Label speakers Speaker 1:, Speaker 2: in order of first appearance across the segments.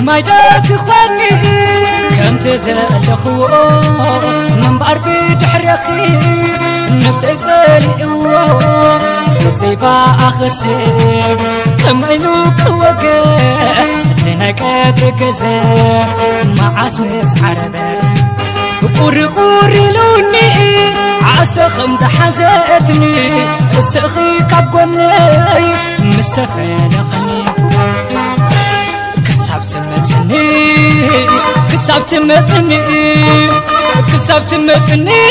Speaker 1: كما جات خوني كم تزلخو من بعرف تحرخي نفسي سالي سيفا أخسر كم إلوك وقع تنكت ركزة مع اسمس عربة قوري لوني عسى خمسة حزتني السخي كبقني مسخلقني كسبت متني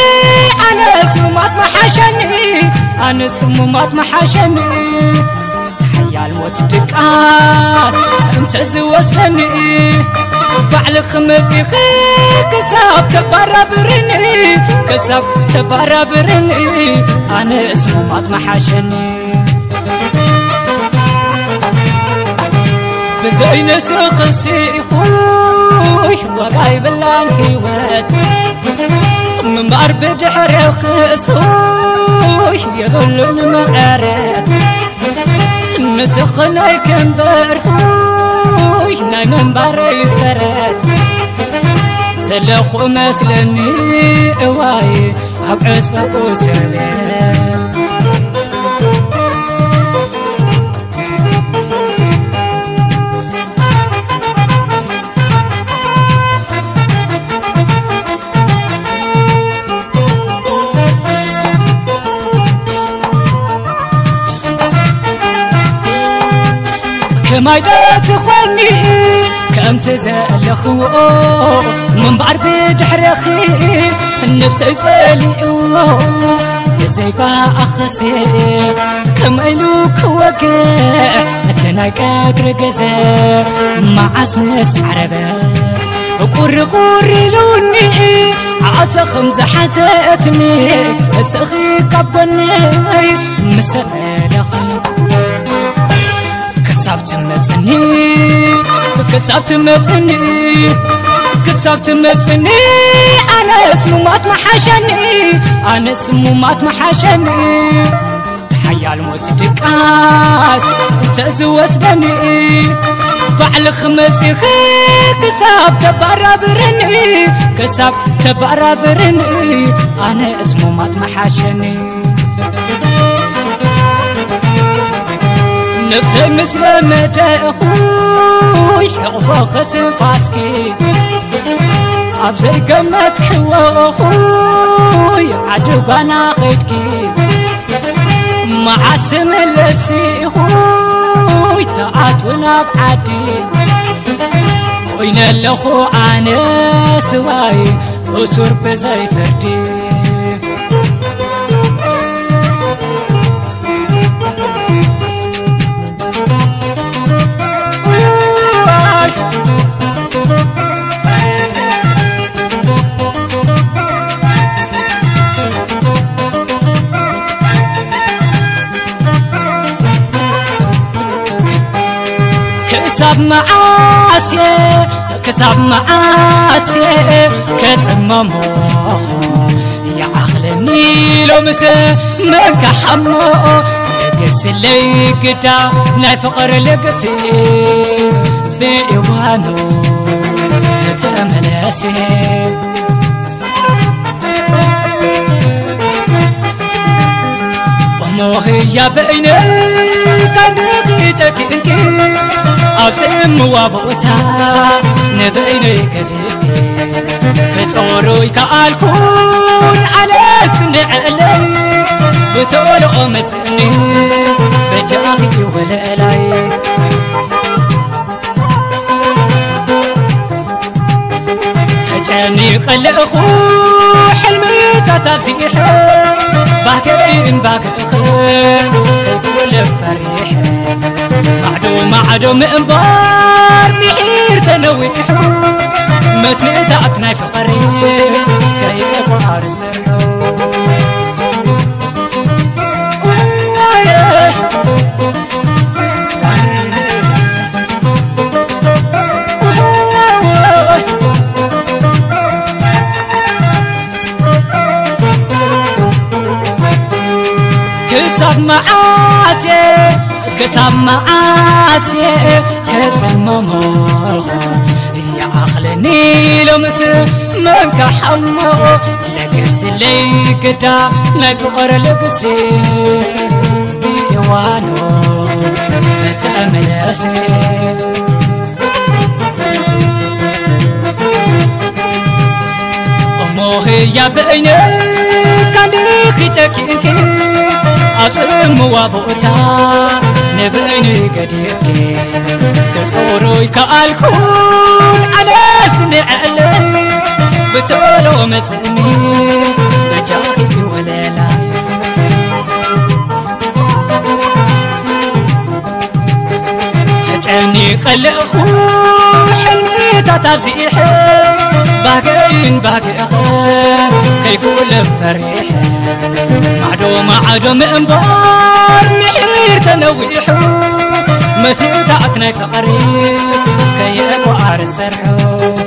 Speaker 1: أنا سمومات محاشني تحيا الموت دقات انت زوسلني بعلك خمسي كسب تبارا برني أنا سمومات محاشني بزين سخسي وقاي بلان هيوات من بار بدحر خسوي يقولون مقارات نسخنا يكنبر هوي ناي من بار يسرات سلخو مسلني اواي عبعصقو سلات كما جات خوني كم تزلخو من بعرف تحرخي نفسي سالي زيفا أخسي كم إلوك وقع تنكت ركزة مع اسمس عربة قوري لوني عسى خمسة حزتني السخي كبني مسخلقني كسبت متني أنا سمومات محاشني تحيا الموت دقاس تزوسني بعل خمسي كسب تبارا برني أنا سمومات محاشني نفسي مثل مدى أخوي حقفاخت فاسكي أبزي قمت خوا أخوي عدوغانا خيدكي مع سم اللسي أخوي تقاتونا بعدي وين اللخو أنا سواي أسور بزي فردي كسب معاسي كتممو يعخلني لو مسه منك حمو لقس لي قدا ناي فقر لقسي بإيوانو تملسي وموهي بيني كان تكينكي أبسم وابوتا نبيني كذبكي كصوروي كالكون على سنعلي بتولو مسني بجاهي ولألاي تجاني قلقو حلمي تتفزيح باكين كل فريح معدو منبار محير تنويحو متنقطعتنا فقري كيف أرزقو كسب معاسي كتممو من كحمو لقس لي كدا نفقر لقسي بيوانو متأملسي يا بيني كاني خيتكينكي أبسم وابوتا نبيني قديركي كسوروي كالكون على سمعلي بتولو مسمي بجاهي وليلا تجاني قلقو حلمي تتبزيحي باقين باقي أخير كيكول فريح معدو منبار محير تنويحو متى تعتنا فقريب كي أكوار السرحو